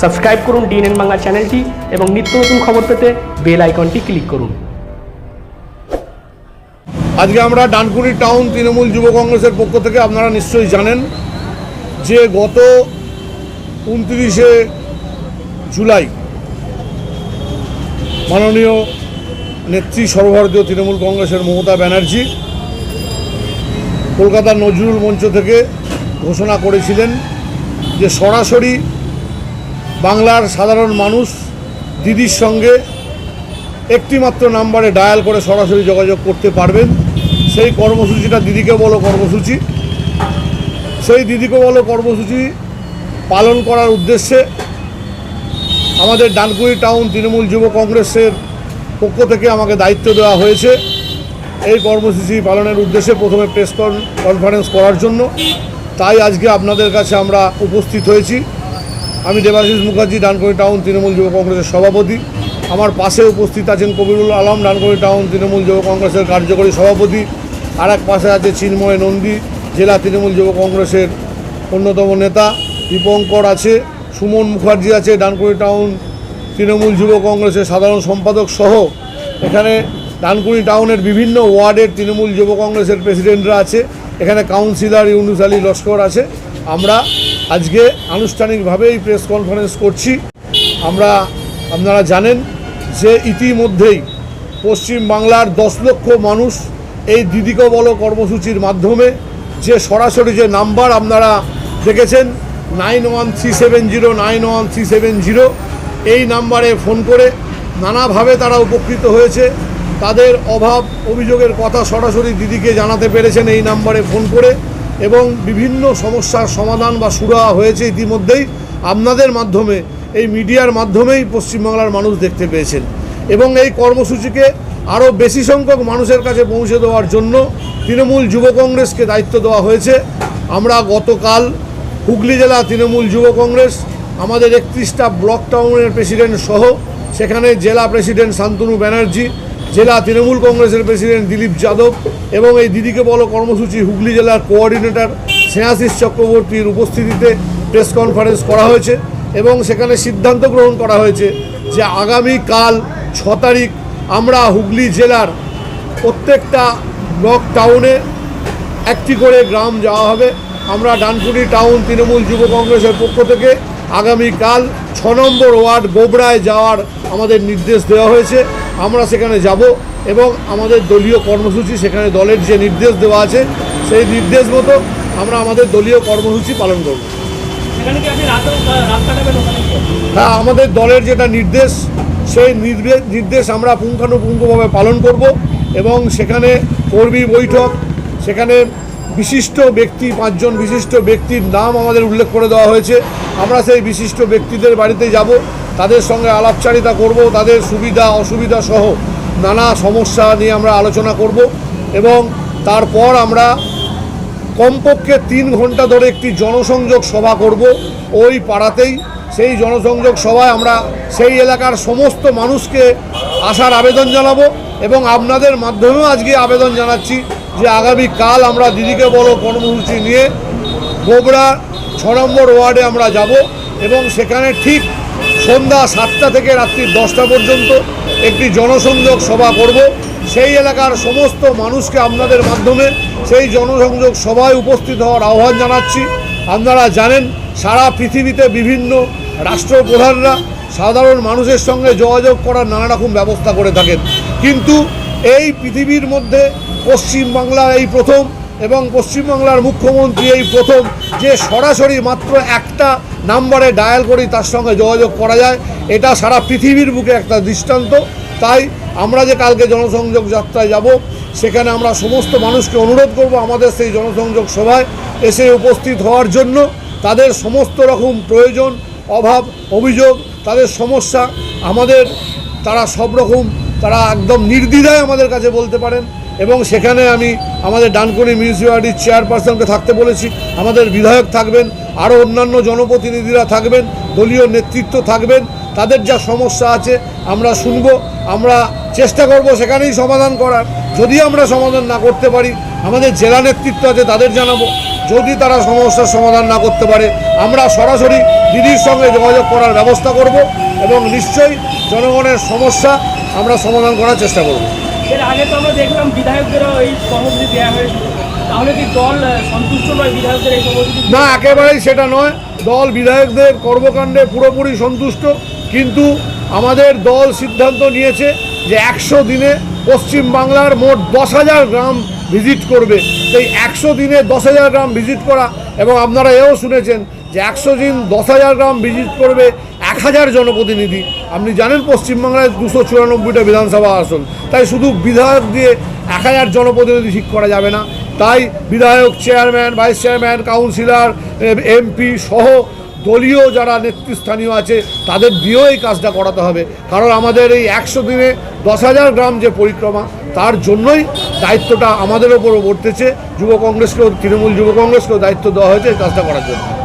Subscribe করুন DNN Bangla চ্যানেলটি এবং নিত্য নতুন খবর পেতে বেল আইকনটি ক্লিক করুন। আজকে আমরা ডানকুনি টাউন তৃণমূল যুব কংগ্রেসের পক্ষ থেকে আপনারা নিশ্চয়ই জানেন যে গত 29শে জুলাই মাননীয় নেত্রী সর্বভারতীয় তৃণমূল কংগ্রেসের মমতা ব্যানার্জি কলকাতার নজরুল মঞ্চ থেকে ঘোষণা করেছিলেন যে সরাসরি বাংলার সাধারণ মানুষ দিদির সঙ্গে একটিমাত্র নাম্বারে ডায়াল করে সরাসরি যোগাযোগ করতে পারবেন। সেই কর্মসূচিটা দিদিকে বলো কর্মসূচি, সেই দিদিকে বলো কর্মসূচি পালন করার উদ্দেশ্যে আমাদের ডানকুনি টাউন তৃণমূল যুব কংগ্রেসের পক্ষ থেকে আমাকে দায়িত্ব দেওয়া হয়েছে এই কর্মসূচি পালনের উদ্দেশ্যে প্রথমে প্রেস কনফারেন্স করার জন্য। তাই আজকে আপনাদের কাছে আমরা উপস্থিত হয়েছি। আমি দেবাশিস মুখার্জি, ডানকুনি টাউন তৃণমূল যুব কংগ্রেসের সভাপতি। আমার পাশে উপস্থিত আছেন কবিরুল আলম, ডানকুনি টাউন তৃণমূল যুব কংগ্রেসের কার্যকরী সভাপতি। আর এক পাশে আছে চিন্ময় নন্দী, জেলা তৃণমূল যুব কংগ্রেসের অন্যতম নেতা। দীপঙ্কর আছে, সুমন মুখার্জি আছে, ডানকুনি টাউন তৃণমূল যুব কংগ্রেসের সাধারণ সম্পাদক সহ এখানে ডানকুনি টাউনের বিভিন্ন ওয়ার্ডের তৃণমূল যুব কংগ্রেসের প্রেসিডেন্টরা আছে। এখানে কাউন্সিলর ইউনুস আলী লস্কর আছে। আমরা আজকে আনুষ্ঠানিকভাবে এই প্রেস কনফারেন্স করছি। আপনারা জানেন যে ইতিমধ্যেই পশ্চিম বাংলার 10 লক্ষ মানুষ এই দিদিকে বলো কর্মসূচির মাধ্যমে যে সরাসরি যে নাম্বার আপনারা দেখেছেন 9137091370 এই নাম্বারে ফোন করে নানাভাবে তারা উপকৃত হয়েছে। তাদের অভাব অভিযোগের কথা সরাসরি দিদিকে জানাতে পেরেছেন এই নাম্বারে ফোন করে, এবং বিভিন্ন সমস্যার সমাধান বা সুরাহা হয়েছে ইতিমধ্যেই আপনাদের মাধ্যমে, এই মিডিয়ার মাধ্যমেই পশ্চিমবাংলার মানুষ দেখতে পেয়েছেন। এবং এই কর্মসূচিকে আরও বেশি সংখ্যক মানুষের কাছে পৌঁছে দেওয়ার জন্য তৃণমূল যুব কংগ্রেসকে দায়িত্ব দেওয়া হয়েছে। আমরা গতকাল হুগলি জেলা তৃণমূল যুব কংগ্রেস আমাদের 31টা ব্লক টাউনের প্রেসিডেন্ট সহ সেখানে জেলা প্রেসিডেন্ট শান্তনু ব্যানার্জি, জেলা তৃণমূল কংগ্রেসের প্রেসিডেন্ট দিলীপ যাদব এবং এই দিদিকে বলো কর্মসূচি হুগলি জেলার কোঅর্ডিনেটর স্নেহাশিস চক্রবর্তীর উপস্থিতিতে প্রেস কনফারেন্স করা হয়েছে। এবং সেখানে সিদ্ধান্ত গ্রহণ করা হয়েছে যে আগামীকাল 6 তারিখ আমরা হুগলি জেলার প্রত্যেকটা ব্লক টাউনে একটি করে গ্রাম যাওয়া হবে। আমরা ডানকুনি টাউন তৃণমূল যুব কংগ্রেসের পক্ষ থেকে আগামীকাল 6 নম্বর ওয়ার্ড গোবরায় যাওয়ার আমাদের নির্দেশ দেওয়া হয়েছে। আমরা সেখানে যাব এবং আমাদের দলীয় কর্মসূচি, সেখানে দলের যে নির্দেশ দেওয়া আছে সেই নির্দেশ মতো আমরা আমাদের দলীয় কর্মসূচি পালন করব। হ্যাঁ, আমাদের দলের যেটা নির্দেশ সেই নির্দেশ আমরা পুঙ্খানুপুঙ্খভাবে পালন করব। এবং সেখানে কর্মী বৈঠক, সেখানে বিশিষ্ট ব্যক্তি 5 জন বিশিষ্ট ব্যক্তির নাম আমাদের উল্লেখ করে দেওয়া হয়েছে। আমরা সেই বিশিষ্ট ব্যক্তিদের বাড়িতে যাব, তাদের সঙ্গে আলাপচারিতা করব, তাদের সুবিধা অসুবিধা সহ নানা সমস্যা নিয়ে আমরা আলোচনা করব। এবং তারপর আমরা কমপক্ষে 3 ঘন্টা ধরে একটি জনসংযোগ সভা করব ওই পাড়াতেই। সেই জনসংযোগ সভায় আমরা সেই এলাকার সমস্ত মানুষকে আসার আবেদন জানাবো এবং আপনাদের মাধ্যমেও আজকে আবেদন জানাচ্ছি যে আগামীকাল আমরা দিদিকে বলো কর্মসূচি নিয়ে গোবরা 6 নম্বর ওয়ার্ডে আমরা যাব এবং সেখানে ঠিক সন্ধ্যা 7টা থেকে রাত্রি 10টা পর্যন্ত একটি জনসংযোগ সভা করব। সেই এলাকার সমস্ত মানুষকে আপনাদের মাধ্যমে সেই জনসংযোগ সভায় উপস্থিত হওয়ার আহ্বান জানাচ্ছি। আপনারা জানেন সারা পৃথিবীতে বিভিন্ন রাষ্ট্রপ্রধানরা সাধারণ মানুষের সঙ্গে যোগাযোগ করার নানা রকম ব্যবস্থা করে থাকেন, কিন্তু এই পৃথিবীর মধ্যে পশ্চিমবাংলা এই প্রথম এবং পশ্চিমবাংলার মুখ্যমন্ত্রী এই প্রথম যে সরাসরি মাত্র একটা নাম্বারে ডায়াল করেই তার সঙ্গে যোগাযোগ করা যায়। এটা সারা পৃথিবীর বুকে একটা দৃষ্টান্ত। তাই আমরা যে কালকে জনসংযোগ যাত্রায় যাব সেখানে আমরা সমস্ত মানুষকে অনুরোধ করব আমাদের সেই জনসংযোগ সভায় এসে উপস্থিত হওয়ার জন্য। তাদের সমস্ত রকম প্রয়োজন, অভাব, অভিযোগ, তাদের সমস্যা তারা সব রকম তারা একদম নির্দ্বিধায় আমাদের কাছে বলতে পারেন। এবং সেখানে আমি আমাদের ডানকুনি মিউনিসিপ্যালিটির চেয়ারপারসনকে থাকতে বলেছি, আমাদের বিধায়ক থাকবেন, আরও অন্যান্য জনপ্রতিনিধিরা থাকবেন, দলীয় নেতৃত্ব থাকবেন। তাদের যা সমস্যা আছে আমরা শুনব। আমরা চেষ্টা করব সেখানেই সমাধান করার। যদি আমরা সমাধান না করতে পারি, আমাদের জেলা নেতৃত্ব আছে, তাদের জানাবো। যদি তারা সমস্যার সমাধান না করতে পারে, আমরা সরাসরি দিদির সঙ্গে যোগাযোগ করার ব্যবস্থা করব এবং নিশ্চয়ই জনগণের সমস্যা আমরা সমাধান করার চেষ্টা করব। এর আগে তো আমরা দেখলাম বিধায়কদেরও এই কর্মসূচি দেওয়া হয়েছিল, তাহলে কি দল সন্তুষ্ট নয় বিধায়কদের এই কর্মসূচি? না, একেবারেই সেটা নয়। দল বিধায়কদের কর্মকাণ্ডে পুরোপুরি সন্তুষ্ট, কিন্তু আমাদের দল সিদ্ধান্ত নিয়েছে যে 100 দিনে পশ্চিমবাংলার মোট 10,000 গ্রাম ভিজিট করবে। এই 100 দিনে 10,000 গ্রাম ভিজিট করা, এবং আপনারা এও শুনেছেন যে 100 দিন 10,000 গ্রাম ভিজিট করবে 1000 জনপ্রতিনিধি। আপনি জানেন পশ্চিমবাংলায় 294টা বিধানসভা আসন, তাই শুধু বিধায়ক দিয়ে 1000 জনপ্রতিনিধি ঠিক করা যাবে না। তাই বিধায়ক, chairman, vice chairman, councillor, MP সহ দলীয় যারা নেতৃস্থানীয় আছে তাদের দিয়েও এই কাজটা করাতে হবে। কারণ আমাদের এই 100 দিনে 10,000 গ্রাম যে পরিক্রমা, তার জন্যই দায়িত্বটা আমাদের ওপরও বর্তেছে। যুব কংগ্রেসকেও, তৃণমূল যুব কংগ্রেসকেও দায়িত্ব দেওয়া হয়েছে এই কাজটা করার জন্য।